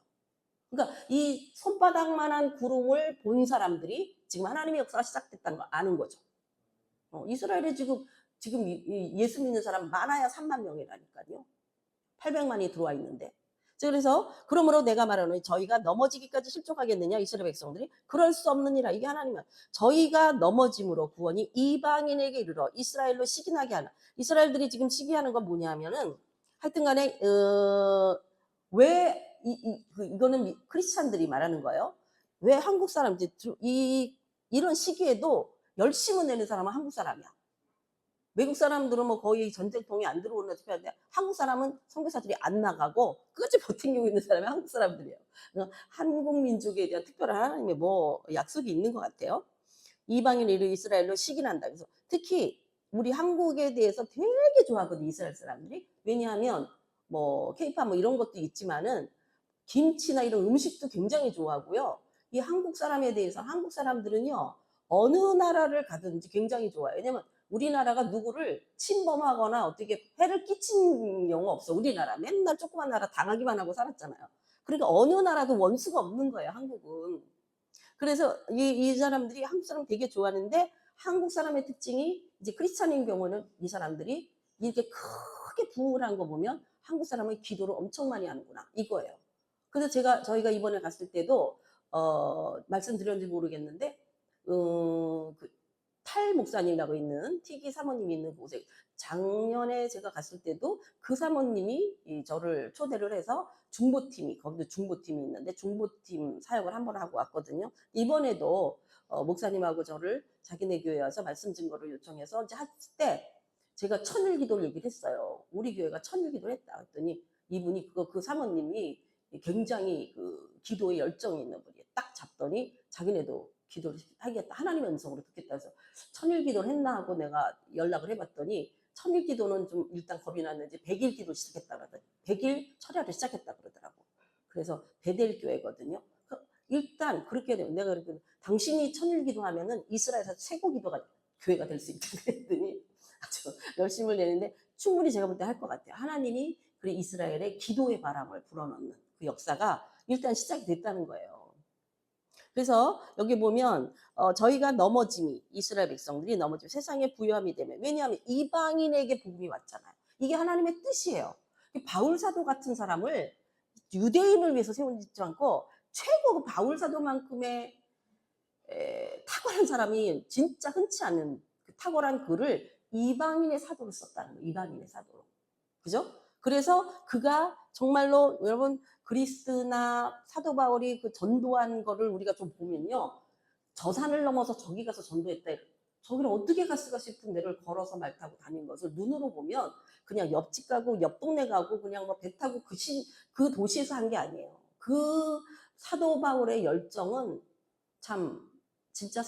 그러니까 이 손바닥만한 구름을 본 사람들이 지금 하나님의 역사가 시작됐다는 걸 아는 거죠. 이스라엘에 지금 예수 믿는 사람 많아야 3만 명이라니까요. 800만이 들어와 있는데. 그래서 그러므로 내가 말하는, 저희가 넘어지기까지 실족하겠느냐 이스라엘 백성들이? 그럴 수 없느니라. 이게 하나님은 저희가 넘어짐으로 구원이 이방인에게 이르러 이스라엘로 시기나게 하나. 이스라엘들이 지금 시기하는 건 뭐냐면은 하여튼간에 왜 이거는 크리스찬들이 말하는 거예요. 왜 한국 사람 이런 시기에도 열심을 내는 사람은 한국 사람이야. 외국 사람들은 뭐 거의 전쟁통이 안 들어오는 투표하는데 한국 사람은 선교사들이 안 나가고 끝까지 버티고 있는 사람이 한국 사람들이에요. 한국 민족에 대한 특별한 하나님의 뭐 약속이 있는 것 같아요. 이방인을 이스라엘로 시기난다. 그래서 특히 우리 한국에 대해서 되게 좋아하거든, 이스라엘 사람들이. 왜냐하면 뭐 케이팝 뭐 이런 것도 있지만은 김치나 이런 음식도 굉장히 좋아하고요. 이 한국 사람에 대해서, 한국 사람들은요 어느 나라를 가든지 굉장히 좋아해요. 왜냐면 우리나라가 누구를 침범하거나 어떻게 해를 끼친 경우 없어. 우리나라 맨날 조그만 나라 당하기만 하고 살았잖아요. 그러니까 어느 나라도 원수가 없는 거예요, 한국은. 그래서 이 사람들이 한국 사람 되게 좋아하는데, 한국 사람의 특징이 이제 크리스찬인 경우는 이 사람들이 이렇게 크게 부흥을 한 거 보면 한국 사람은 기도를 엄청 많이 하는구나, 이거예요. 그래서 저희가 이번에 갔을 때도 말씀드렸는지 모르겠는데 탈 목사님이라고 있는 티기 사모님이 있는 곳에 작년에 제가 갔을 때도 그 사모님이 저를 초대를 해서 중보팀이, 거기도 중보팀이 있는데 중보팀 사역을 한번 하고 왔거든요. 이번에도 목사님하고 저를 자기네 교회에 와서 말씀 증거를 요청해서 이제 할 때 제가 천일기도를 얘기를 했어요. 우리 교회가 천일기도를 했다 했더니 이분이 그 사모님이 굉장히 그 기도에 열정이 있는 분이 딱 잡더니 자기네도 기도를 하겠다, 하나님의 음성으로 듣겠다 해서 천일 기도를 했나 하고 내가 연락을 해봤더니 천일 기도는 좀 일단 겁이 났는지 100일 기도 시작했다 그러더니 100일 철야를 시작했다 그러더라고. 그래서 베델 교회거든요. 일단 그렇게 되면 내가 그랬더니 당신이 천일 기도하면은 이스라엘에서 최고 기도가 교회가 될 수 있다 그랬더니 아주 열심을 내는데 충분히 제가 볼 때 할 것 같아요. 하나님이 그래 이스라엘의 기도의 바람을 불어넣는 그 역사가 일단 시작이 됐다는 거예요. 그래서 여기 보면 저희가 넘어짐이, 이스라엘 백성들이 넘어짐, 세상에 부요함이 되면, 왜냐하면 이방인에게 복음이 왔잖아요. 이게 하나님의 뜻이에요. 바울 사도 같은 사람을 유대인을 위해서 세우지 않고 최고 바울 사도만큼의 탁월한 사람이 진짜 흔치 않은 그 탁월한 글을 이방인의 사도로 썼다는 거예요. 이방인의 사도로. 그죠? 그래서 그가 정말로 여러분 그리스나 사도 바울이 그 전도한 거를 우리가 좀 보면요. 저 산을 넘어서 저기 가서 전도했다. 저기를 어떻게 갔을까 싶은 데를 걸어서 말 타고 다닌 것을 눈으로 보면 그냥 옆집 가고 옆 동네 가고 그냥 뭐 배 타고 그 도시에서 한 게 아니에요. 그 사도 바울의 열정은 참 진짜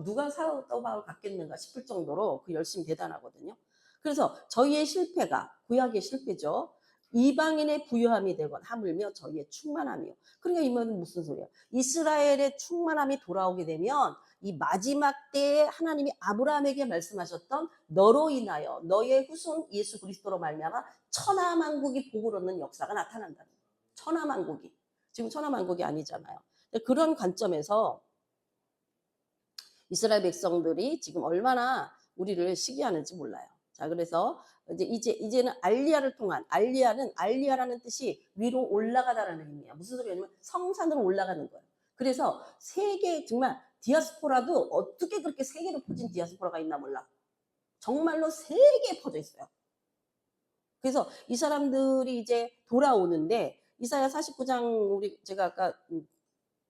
누가 사도 바울 같겠는가 싶을 정도로 그 열심이 대단하거든요. 그래서 저희의 실패가 구약의 실패죠. 이방인의 부요함이 되건 하물며 저희의 충만함이요. 그러니까 이 말은 무슨 소리야? 이스라엘의 충만함이 돌아오게 되면 이 마지막 때에 하나님이 아브라함에게 말씀하셨던 너로 인하여 너의 후손 예수 그리스도로 말미암아 천하만국이 복을 얻는 역사가 나타난다는 거예요. 천하만국이. 지금 천하만국이 아니잖아요. 그런 관점에서 이스라엘 백성들이 지금 얼마나 우리를 시기하는지 몰라요. 자, 그래서 이제는 알리야를 통한, 알리야라는 뜻이 위로 올라가다라는 의미야. 무슨 소리냐면 성산으로 올라가는 거예요. 그래서 세계 정말 디아스포라도 어떻게 그렇게 세계로 퍼진 디아스포라가 있나 몰라. 정말로 세계에 퍼져 있어요. 그래서 이 사람들이 이제 돌아오는데 이사야 49장 우리 제가 아까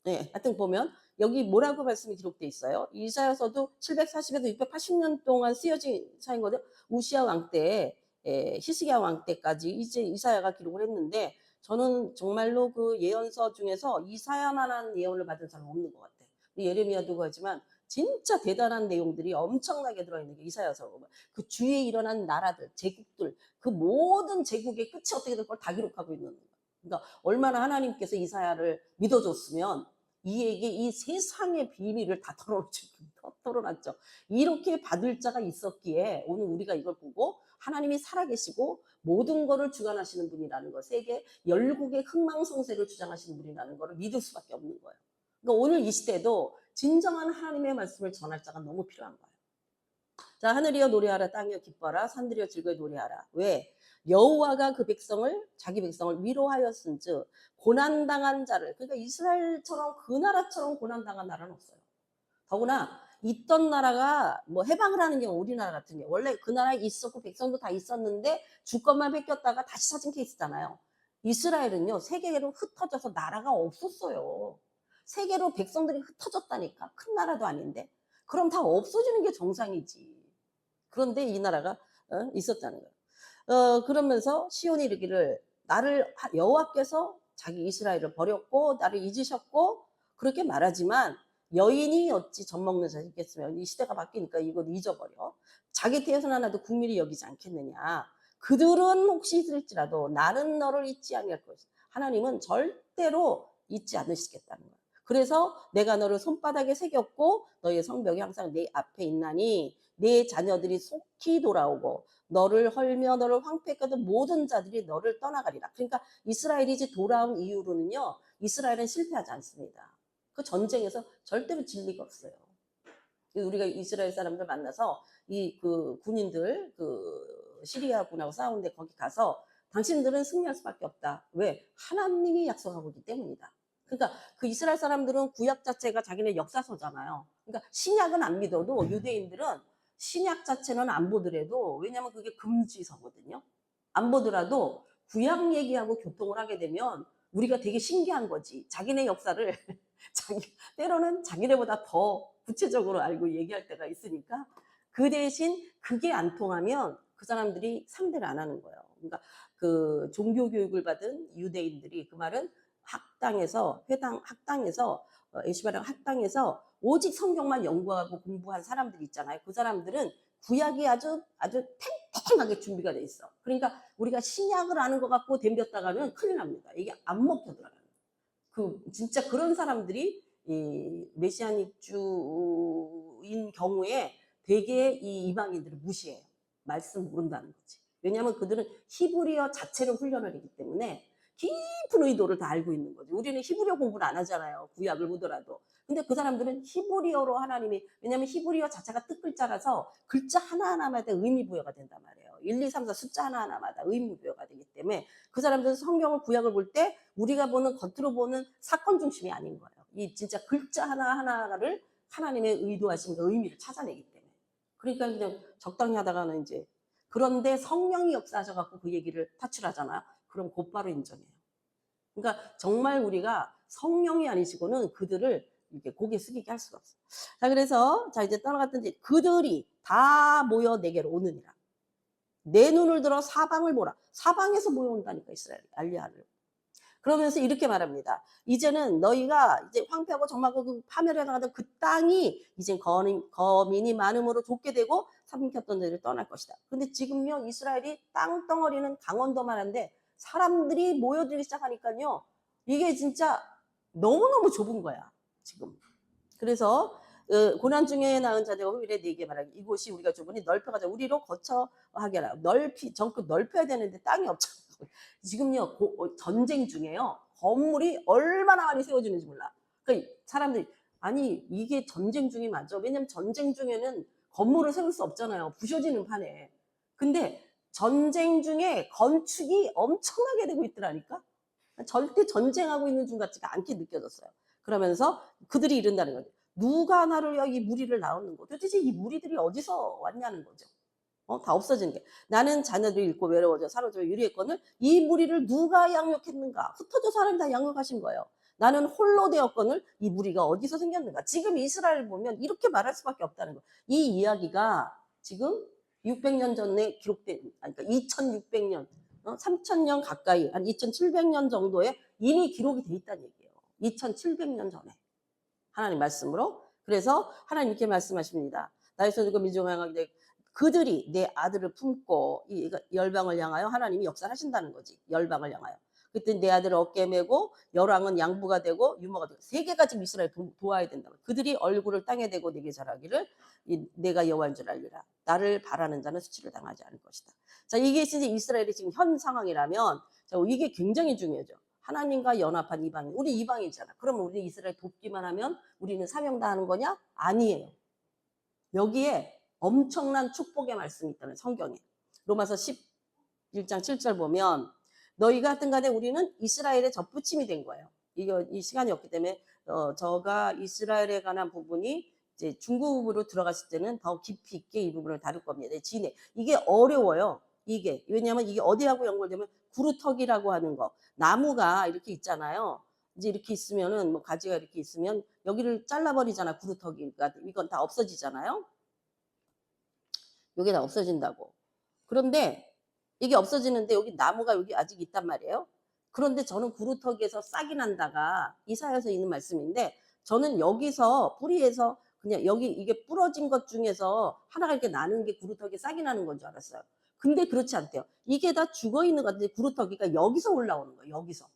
네, 하여튼 보면 여기 뭐라고 말씀이 기록돼 있어요. 이사야서도 740에서 680년 동안 쓰여진 사인거든. 우시아 왕 때, 히스기야 왕 때까지 이제 이사야가 기록을 했는데 저는 정말로 그 예언서 중에서 이사야만한 예언을 받은 사람 없는 것 같아요. 예레미야도 하지만 진짜 대단한 내용들이 엄청나게 들어있는 게 이사야서. 그 주위에 일어난 나라들, 제국들, 그 모든 제국의 끝이 어떻게 될 걸 다 기록하고 있는 거예요. 그러니까 얼마나 하나님께서 이사야를 믿어줬으면 이에게 이 세상의 비밀을 다 털어놨죠. 이렇게 받을 자가 있었기에 오늘 우리가 이걸 보고 하나님이 살아계시고 모든 것을 주관하시는 분이라는 것, 세계 열국의 흥망성쇠를 주장하시는 분이라는 것을 믿을 수밖에 없는 거예요. 그러니까 오늘 이 시대도 진정한 하나님의 말씀을 전할 자가 너무 필요한 거예요. 자, 하늘이여 노래하라, 땅이여 기뻐하라, 산들이여 즐거이 노래하라. 왜? 여호와가 그 백성을, 자기 백성을 위로하였은즉 고난당한 자를, 그러니까 이스라엘처럼 그 나라처럼 고난당한 나라는 없어요. 더구나 있던 나라가 뭐 해방을 하는 경우 우리나라 같은 경우 원래 그 나라에 있었고 백성도 다 있었는데 주권만 뺏겼다가 다시 찾은 케이스잖아요. 이스라엘은요 세계로 흩어져서 나라가 없었어요. 세계로 백성들이 흩어졌다니까. 큰 나라도 아닌데. 그럼 다 없어지는 게 정상이지. 그런데 이 나라가 있었다는 거예요. 그러면서 시온이 이르기를 나를 여호와께서 자기 이스라엘을 버렸고 나를 잊으셨고 그렇게 말하지만 여인이 어찌 젖 먹는 자식 있겠으며 이 시대가 바뀌니까 이거 잊어버려. 자기 태어나도 국민이 여기지 않겠느냐. 그들은 혹시 있을지라도 나는 너를 잊지 아니할 것이다. 하나님은 절대로 잊지 않으시겠다는 거예요. 그래서 내가 너를 손바닥에 새겼고 너의 성벽이 항상 내 앞에 있나니 내 자녀들이 속히 돌아오고 너를 헐며 너를 황폐했거든 모든 자들이 너를 떠나가리라. 그러니까 이스라엘이 이제 돌아온 이후로는요. 이스라엘은 실패하지 않습니다. 그 전쟁에서 절대로 질 리가 없어요. 우리가 이스라엘 사람들 만나서 이 그 군인들 그 시리아 군하고 싸우는데 거기 가서 당신들은 승리할 수밖에 없다. 왜? 하나님이 약속하고 있기 때문이다. 그러니까 그 이스라엘 사람들은 구약 자체가 자기네 역사서잖아요. 그러니까 신약은 안 믿어도 유대인들은 신약 자체는 안 보더라도 왜냐하면 그게 금지서거든요. 안 보더라도 구약 얘기하고 교통을 하게 되면 우리가 되게 신기한 거지. 자기네 역사를 때로는 자기네보다 더 구체적으로 알고 얘기할 때가 있으니까 그 대신 그게 안 통하면 그 사람들이 상대를 안 하는 거예요. 그러니까 그 종교 교육을 받은 유대인들이 그 말은 학당에서 에시바랑 학당에서 오직 성경만 연구하고 공부한 사람들이 있잖아요. 그 사람들은 구약이 아주 탱탱하게 준비가 돼 있어. 그러니까 우리가 신약을 아는 것 같고 덤볐다가는 큰일 납니다. 이게 안 먹혀 들어가요. 그 진짜 그런 사람들이 이 메시아닉주인 경우에 되게 이 이방인들을 무시해요. 말씀 모른다는 거지. 왜냐하면 그들은 히브리어 자체를 훈련을 하기 때문에 깊은 의도를 다 알고 있는 거지. 우리는 히브리어 공부를 안 하잖아요. 구약을 보더라도. 근데 그 사람들은 히브리어로 하나님이, 왜냐하면 히브리어 자체가 뜻글자라서 글자 하나하나마다 의미 부여가 된단 말이에요. 1, 2, 3, 4 숫자 하나하나마다 의미 부여가 되기 때문에 그 사람들은 성경을 구약을 볼 때 우리가 보는 겉으로 보는 사건 중심이 아닌 거예요. 이 진짜 글자 하나하나를 하나님의 의도하신 그 의미를 찾아내기 때문에. 그러니까 그냥 적당히 하다가는 이제 그런데 성령이 역사하셔갖고 그 얘기를 타출하잖아요. 그럼 곧바로 인정해요. 그러니까 정말 우리가 성령이 아니시고는 그들을 이렇게 고개 숙이게 할 수가 없어요. 자, 그래서 자 이제 떠나갔던지 그들이 다 모여 내게로 오느니라. 내 눈을 들어 사방을 보라. 사방에서 모여온다니까 이스라엘이 알리야를. 그러면서 이렇게 말합니다. 이제는 너희가 이제 황폐하고 정말고 그 파멸해 나가던 그 땅이 이제 거민이 많음으로 좁게 되고 삼켰던 데를 떠날 것이다. 근데 지금요 이스라엘이 땅덩어리는 강원도만 한데 사람들이 모여들기 시작하니까요 이게 진짜 너무너무 좁은 거야 지금. 그래서 고난 중에 낳은 자들과 이래 네게 말하기 이곳이 우리가 좁으니 넓혀가자 우리로 거처하게 하라. 정크 넓혀야 되는데 땅이 없잖아. 지금요 전쟁 중에요 건물이 얼마나 많이 세워지는지 몰라. 그러니까 사람들이 아니 이게 전쟁 중이 맞죠. 왜냐면 전쟁 중에는 건물을 세울 수 없잖아요. 부셔지는 판에. 근데 전쟁 중에 건축이 엄청나게 되고 있더라니까. 절대 전쟁하고 있는 중 같지가 않게 느껴졌어요. 그러면서 그들이 이른다는 거죠. 누가 나를 위하여 이 무리를 낳았는 거. 도대체 이 무리들이 어디서 왔냐는 거죠. 다 없어지는 게. 나는 자녀들이 잃고 외로워져 사로잡혀 유리했거늘 이 무리를 누가 양육했는가. 흩어져 사람이 다 양육하신 거예요. 나는 홀로 되었거늘 이 무리가 어디서 생겼는가. 지금 이스라엘을 보면 이렇게 말할 수밖에 없다는 거예요. 이 이야기가 지금 600년 전에 기록된, 그러니까 2600년, 3000년 가까이, 한 2700년 정도에 이미 기록이 돼 있다는 얘기예요. 2700년 전에. 하나님 말씀으로. 그래서 하나님 이렇게 말씀하십니다. 나의 손으로 민족을 향하게 그들이 내 아들을 품고 이 열방을 향하여 하나님이 역사를 하신다는 거지. 열방을 향하여. 그때 내 아들을 어깨에 메고 열왕은 양부가 되고 유모가 되고 세 개가 지금 이스라엘 도와야 된다. 그들이 얼굴을 땅에 대고 내게 절하기를 내가 여호와인 줄 알리라. 나를 바라는 자는 수치를 당하지 않을 것이다. 자, 이게 이제 이스라엘이 지금 현 상황이라면 자, 이게 굉장히 중요하죠. 하나님과 연합한 이방인. 우리 이방인이잖아. 그러면 우리 이스라엘 돕기만 하면 우리는 사명당하는 거냐? 아니에요. 여기에 엄청난 축복의 말씀이 있다는 성경에. 로마서 11장 7절 보면 너희가 하여튼 간에 우리는 이스라엘의 접붙임이 된 거예요. 이 시간이 없기 때문에 저가 이스라엘에 관한 부분이 이제 중국으로 들어갔을 때는 더 깊이 있게 이 부분을 다룰 겁니다. 진해. 이게 어려워요. 이게. 왜냐하면 이게 어디하고 연결되면 구루터기라고 하는 거. 나무가 이렇게 있잖아요. 이제 이렇게 있으면은 뭐 가지가 이렇게 있으면 여기를 잘라버리잖아. 구루터기가. 이건 다 없어지잖아요. 여기 다 없어진다고. 그런데 이게 없어지는데 여기 나무가 여기 아직 있단 말이에요. 그런데 저는 구루터기에서 싹이 난다가 이사야서 있는 말씀인데 저는 여기서 뿌리에서 그냥 여기 이게 부러진 것 중에서 하나가 이렇게 나는 게 구루터기에 싹이 나는 건 줄 알았어요. 근데 그렇지 않대요. 이게 다 죽어 있는 것 같은데 구루터기가 여기서 올라오는 거예요. 여기서.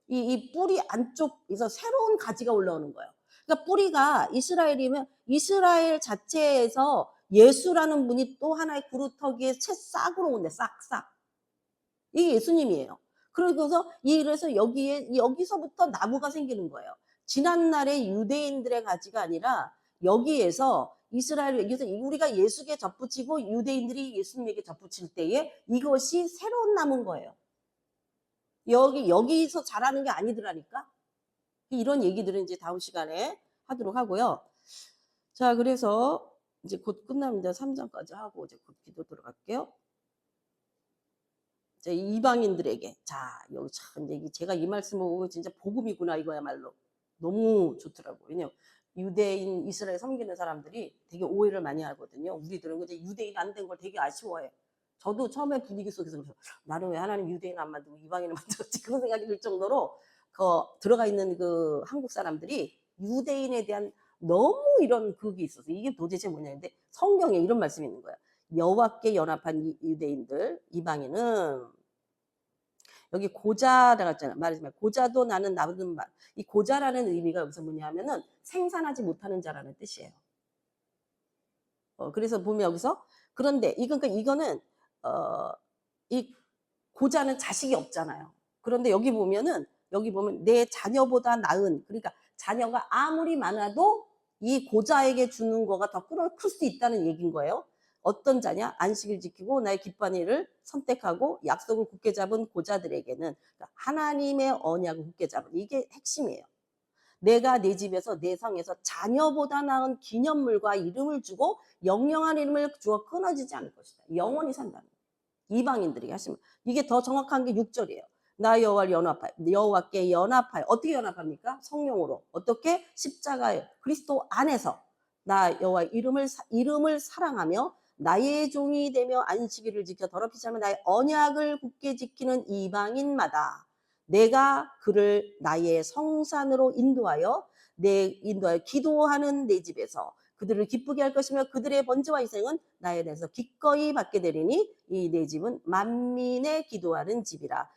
이 뿌리 안쪽에서 새로운 가지가 올라오는 거예요. 그러니까 뿌리가 이스라엘이면 이스라엘 자체에서 예수라는 분이 또 하나의 구루터기에 채싹으로 온대. 싹싹. 이게 예수님이에요. 그래서 여기서부터 나무가 생기는 거예요. 지난날의 유대인들의 가지가 아니라 여기에서 여기서 우리가 예수께 접붙이고 유대인들이 예수님에게 접붙일 때에 이것이 새로운 나무인 거예요. 여기서 자라는 게 아니더라니까. 이런 얘기들은 이제 다음 시간에 하도록 하고요. 자, 그래서 이제 곧 끝납니다. 3장까지 하고 이제 곧 기도 들어갈게요. 자, 이방인들에게. 자, 여기 참 이제 제가 이 말씀을 보고 진짜 복음이구나 이거야말로. 너무 좋더라고요. 왜냐면 유대인 이스라엘 섬기는 사람들이 되게 오해를 많이 하거든요. 우리들은 이제 유대인 안 된 걸 되게 아쉬워해. 저도 처음에 분위기 속에서 그래서 나는 왜 하나님 유대인 안 만들고 이방인을 만들었지 그런 생각이 들 정도로 들어가 있는 그 한국 사람들이 유대인에 대한 너무 이런 그게 있어서 이게 도대체 뭐냐는데 성경에 이런 말씀이 있는 거야. 여호와께 연합한 유대인들 이방인은 여기 고자라고 했잖아요. 말하지만 고자도 나는 나는 말. 이 고자라는 의미가 여기서 뭐냐면은 생산하지 못하는 자라는 뜻이에요. 그래서 보면 여기서 그런데 이거는 이 고자는 자식이 없잖아요. 그런데 여기 보면 내 자녀보다 나은 그러니까 자녀가 아무리 많아도 이 고자에게 주는 거가 더 클 수 있다는 얘기인 거예요. 어떤 자냐? 안식을 지키고 나의 기뻐하는 일을 선택하고 약속을 굳게 잡은 고자들에게는 그러니까 하나님의 언약을 굳게 잡은 이게 핵심이에요. 내가 내 집에서 내 성에서 자녀보다 나은 기념물과 이름을 주고 영영한 이름을 주어 끊어지지 않을 것이다. 영원히 산다는 거예요. 이방인들이 하시면 이게 더 정확한 게 6절이에요. 나 여호와를 연합하여 여호와께 연합하여 어떻게 연합합니까? 성령으로 어떻게? 십자가에 그리스도 안에서 나 여호와 이름을 사랑하며 나의 종이 되며 안식일을 지켜 더럽히지 않으며 나의 언약을 굳게 지키는 이방인마다 내가 그를 나의 성산으로 인도하여 기도하는 내 집에서 그들을 기쁘게 할 것이며 그들의 번제와 희생은 나에 대해서 기꺼이 받게 되리니 이 내 집은 만민의 기도하는 집이라.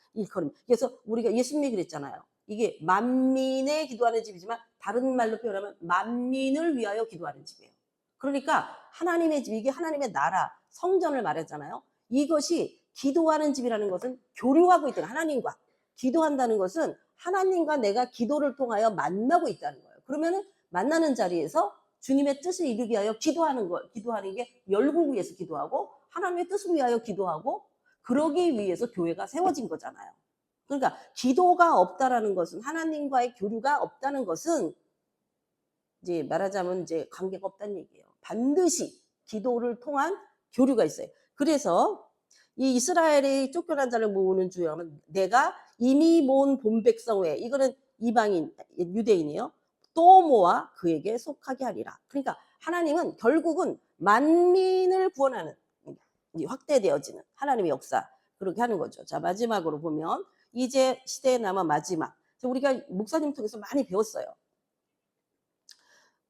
그래서 우리가 예수님이 그랬잖아요. 이게 만민의 기도하는 집이지만 다른 말로 표현하면 만민을 위하여 기도하는 집이에요. 그러니까 하나님의 집, 이게 하나님의 나라, 성전을 말했잖아요. 이것이 기도하는 집이라는 것은 교류하고 있다는 하나님과 기도한다는 것은 하나님과 내가 기도를 통하여 만나고 있다는 거예요. 그러면은 만나는 자리에서 주님의 뜻을 이루기 위하여 기도하는 게 열국을 위해서 기도하고 하나님의 뜻을 위하여 기도하고 그러기 위해서 교회가 세워진 거잖아요. 그러니까 기도가 없다라는 것은 하나님과의 교류가 없다는 것은 이제 말하자면 이제 관계가 없다는 얘기예요. 반드시 기도를 통한 교류가 있어요. 그래서 이 이스라엘의 쫓겨난 자를 모으는 주역은 내가 이미 모은 본 백성 외에, 이거는 이방인 유대인이에요. 또 모아 그에게 속하게 하리라. 그러니까 하나님은 결국은 만민을 구원하는, 확대되어지는 하나님의 역사, 그렇게 하는 거죠. 자, 마지막으로 보면 이제 시대에 남아 마지막. 우리가 목사님 통해서 많이 배웠어요.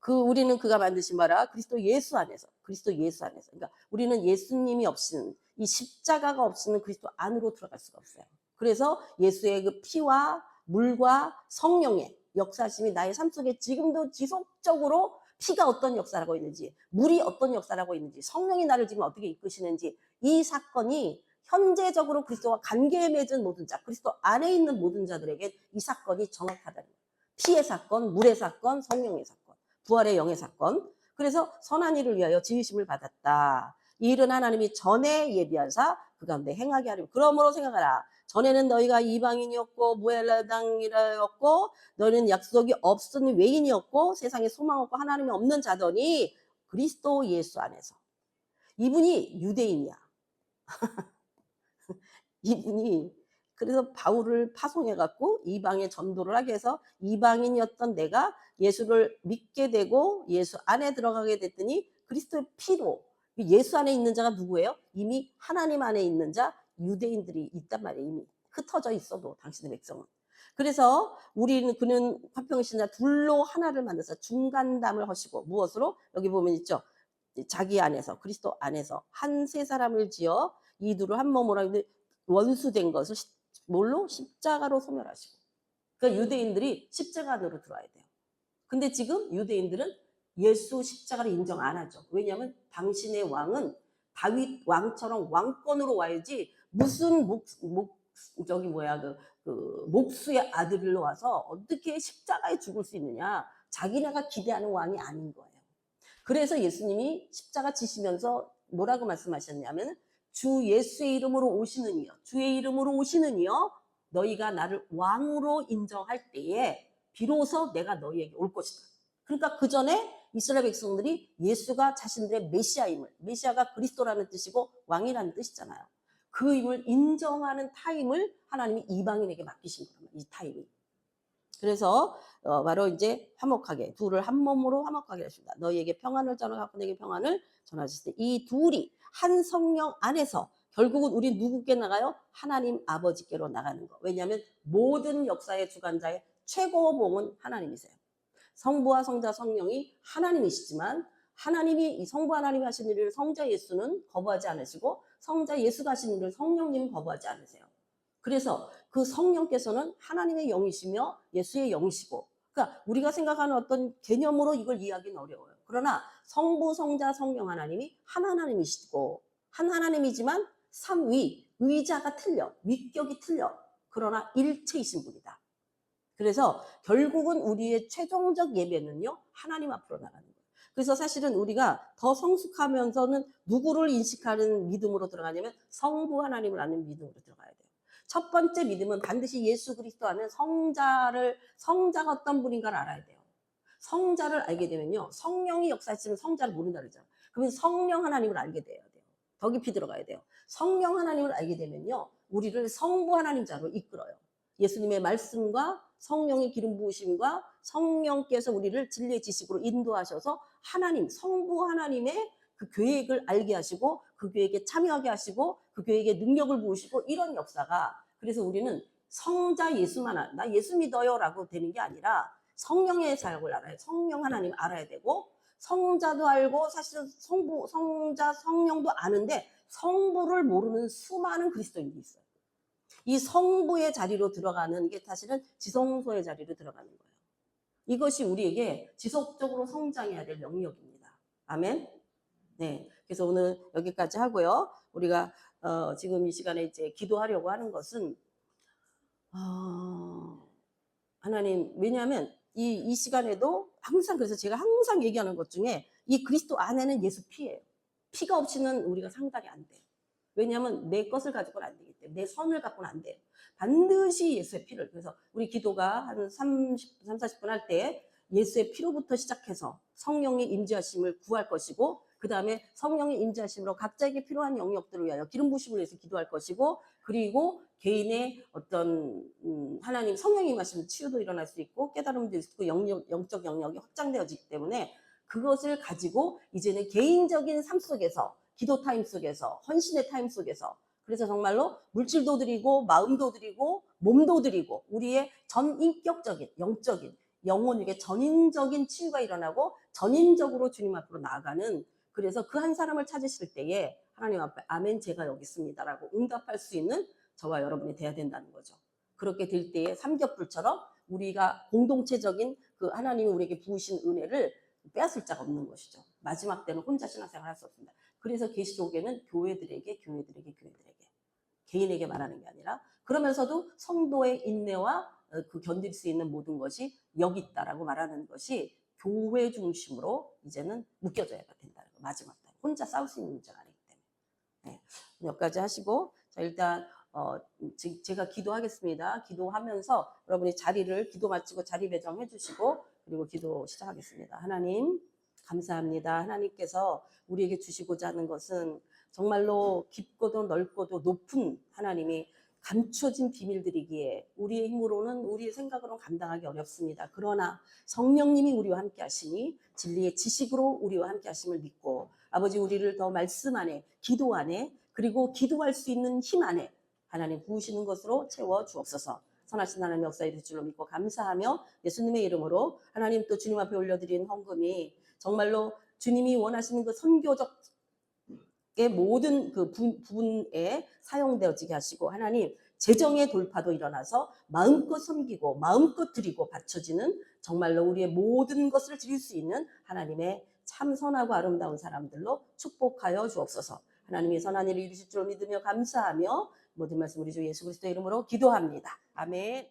우리는 그가 만드신 바라 그리스도 예수 안에서, 그리스도 예수 안에서. 그러니까 우리는 예수님이 없이는, 이 십자가가 없이는 그리스도 안으로 들어갈 수가 없어요. 그래서 예수의 그 피와 물과 성령의 역사심이 나의 삶 속에 지금도 지속적으로, 피가 어떤 역사를 하고 있는지, 물이 어떤 역사를 하고 있는지, 성령이 나를 지금 어떻게 이끄시는지, 이 사건이 현재적으로 그리스도와 관계에 맺은 모든 자, 그리스도 안에 있는 모든 자들에게 이 사건이 정확하다는 거예요. 피의 사건, 물의 사건, 성령의 사건, 부활의 영의 사건. 그래서 선한 일을 위하여 지으심을 받았다. 이 일은 하나님이 전에 예비하사 그 가운데 행하게 하리라. 그러므로 생각하라. 전에는 너희가 이방인이었고 무헬라 땅이었고 너희는 약속이 없은 외인이었고 세상에 소망 없고 하나님이 없는 자더니 그리스도 예수 안에서. 이분이 유대인이야. 이분이 그래서 바울을 파송해갖고 이방에 전도를 하게 해서 이방인이었던 내가 예수를 믿게 되고 예수 안에 들어가게 됐더니 그리스도의 피로, 예수 안에 있는 자가 누구예요? 이미 하나님 안에 있는 자, 유대인들이 있단 말이에요. 이미 흩어져 있어도 당신의 백성은. 그래서 그는 화평신자 둘로 하나를 만들어서 중간담을 하시고, 무엇으로? 여기 보면 있죠. 자기 안에서, 그리스도 안에서 한 세 사람을 지어 이 둘을 한 몸으로 하는데 원수된 것을 뭘로? 십자가로 소멸하시고. 그러니까 유대인들이 십자가 안으로 들어와야 돼요. 근데 지금 유대인들은 예수 십자가를 인정 안 하죠. 왜냐하면 당신의 왕은 다윗 왕처럼 왕권으로 와야지, 무슨 목수의 아들로 와서 어떻게 십자가에 죽을 수 있느냐. 자기네가 기대하는 왕이 아닌 거예요. 그래서 예수님이 십자가 지시면서 뭐라고 말씀하셨냐면, 주 예수의 이름으로 오시는 이여, 주의 이름으로 오시는 이여, 너희가 나를 왕으로 인정할 때에 비로소 내가 너희에게 올 것이다. 그러니까 그 전에 이스라엘 백성들이 예수가 자신들의 메시아임을, 메시아가 그리스도라는 뜻이고 왕이라는 뜻이잖아요. 그 힘을 인정하는 타임을 하나님이 이방인에게 맡기신 거예요. 이 타임이. 그래서 바로 이제 화목하게, 둘을 한 몸으로 화목하게 하십니다. 너희에게 평안을 전하고 내게 평안을 전하셨을 때 이 둘이 한 성령 안에서 결국은 우리 누구께 나가요? 하나님 아버지께로 나가는 거. 왜냐하면 모든 역사의 주관자의 최고 봉은 하나님이세요. 성부와 성자 성령이 하나님이시지만 하나님이, 이 성부 하나님이 하신 일을 성자 예수는 거부하지 않으시고 성자 예수가 하신 일을 성령님은 거부하지 않으세요. 그래서 그 성령께서는 하나님의 영이시며 예수의 영이시고, 그러니까 우리가 생각하는 어떤 개념으로 이걸 이해하기는 어려워요. 그러나 성부, 성자, 성령 하나님이 한 하나님이시고, 한 하나님이지만 삼위, 의자가 틀려, 위격이 틀려. 그러나 일체이신 분이다. 그래서 결국은 우리의 최종적 예배는요, 하나님 앞으로 나가는 거예요. 그래서 사실은 우리가 더 성숙하면서는 누구를 인식하는 믿음으로 들어가냐면 성부 하나님을 아는 믿음으로 들어가야 돼요. 첫 번째 믿음은 반드시 예수 그리스도 안에 성자가 어떤 분인가를 알아야 돼요. 성자를 알게 되면요, 성령이 역사하시면 성자를 모른다 그러잖아요. 그러면 성령 하나님을 알게 돼야 돼요. 더 깊이 들어가야 돼요. 성령 하나님을 알게 되면요, 우리를 성부 하나님자로 이끌어요. 예수님의 말씀과 성령의 기름 부으심과 성령께서 우리를 진리의 지식으로 인도하셔서 하나님, 성부 하나님의 그 계획을 알게 하시고 그 계획에 참여하게 하시고 그 계획에 능력을 부으시고, 이런 역사가, 그래서 우리는 성자 예수만 나 예수 믿어요 라고 되는 게 아니라 성령의 사역을 알아요. 성령 하나님 알아야 되고, 성자도 알고 사실은 성부, 성자, 성령도 아는데 성부를 모르는 수많은 그리스도인들이 있어요. 이 성부의 자리로 들어가는 게 사실은 지성소의 자리로 들어가는 거예요. 이것이 우리에게 지속적으로 성장해야 될 영역입니다. 아멘. 네, 그래서 오늘 여기까지 하고요. 우리가 지금 이 시간에 이제 기도하려고 하는 것은 하나님, 왜냐하면 이 시간에도 항상, 그래서 제가 항상 얘기하는 것 중에 이 그리스도 안에는 예수 피예요. 피가 없이는 우리가 상달이 안 돼요. 왜냐하면 내 것을 가지고는 안 되기 때문에, 내 선을 갖고는 안 돼요. 반드시 예수의 피를. 그래서 우리 기도가 한 40분 할 때 예수의 피로부터 시작해서 성령의 임재하심을 구할 것이고 그 다음에 성령의 임재하심으로 각자에게 필요한 영역들을 위하여 기름 부심을 위해서 기도할 것이고 그리고 개인의 어떤 하나님 성령이 임하시면 치유도 일어날 수 있고 깨달음도 있고 영적 영역이 확장되어지기 때문에 그것을 가지고 이제는 개인적인 삶 속에서 기도 타임 속에서 헌신의 타임 속에서 그래서 정말로 물질도 드리고 마음도 드리고 몸도 드리고 우리의 전인격적인 영적인 영혼에게 전인적인 치유가 일어나고 전인적으로 주님 앞으로 나아가는 그래서 그 한 사람을 찾으실 때에 하나님 앞에 아멘 제가 여기 있습니다라고 응답할 수 있는 저와 여러분이 돼야 된다는 거죠. 그렇게 될 때에 삼겹불처럼 우리가 공동체적인 그 하나님이 우리에게 부으신 은혜를 빼앗을 자가 없는 것이죠. 마지막 때는 혼자 신앙생활 할 수 없습니다. 그래서 계시록에는 교회들에게 개인에게 말하는 게 아니라 그러면서도 성도의 인내와 그 견딜 수 있는 모든 것이 여기 있다라고 말하는 것이 교회 중심으로 이제는 묶여져야 된다는 거. 마지막 때 혼자 싸울 수 있는 문제가 아니기 때문에 네. 여기까지 하시고 자 일단 제가 기도하겠습니다. 기도하면서 여러분이 자리를 기도 마치고 자리 배정해 주시고 그리고 기도 시작하겠습니다. 하나님 감사합니다. 하나님께서 우리에게 주시고자 하는 것은 정말로 깊고도 넓고도 높은 하나님이 감춰진 비밀들이기에 우리의 힘으로는 우리의 생각으로는 감당하기 어렵습니다. 그러나 성령님이 우리와 함께 하시니 진리의 지식으로 우리와 함께 하심을 믿고 아버지 우리를 더 말씀 안에 기도 안에 그리고 기도할 수 있는 힘 안에 하나님 부으시는 것으로 채워 주옵소서. 선하신 하나님 역사에 될 줄로 믿고 감사하며 예수님의 이름으로 하나님 또 주님 앞에 올려드린 헌금이 정말로 주님이 원하시는 그 선교적 모든 그 부분에 사용되어지게 하시고 하나님 재정의 돌파도 일어나서 마음껏 섬기고 마음껏 드리고 바쳐지는 정말로 우리의 모든 것을 드릴 수 있는 하나님의 참 선하고 아름다운 사람들로 축복하여 주옵소서. 하나님이 선한 일을 이루실 줄 믿으며 감사하며 모든 말씀 우리 주 예수 그리스도의 이름으로 기도합니다. 아멘.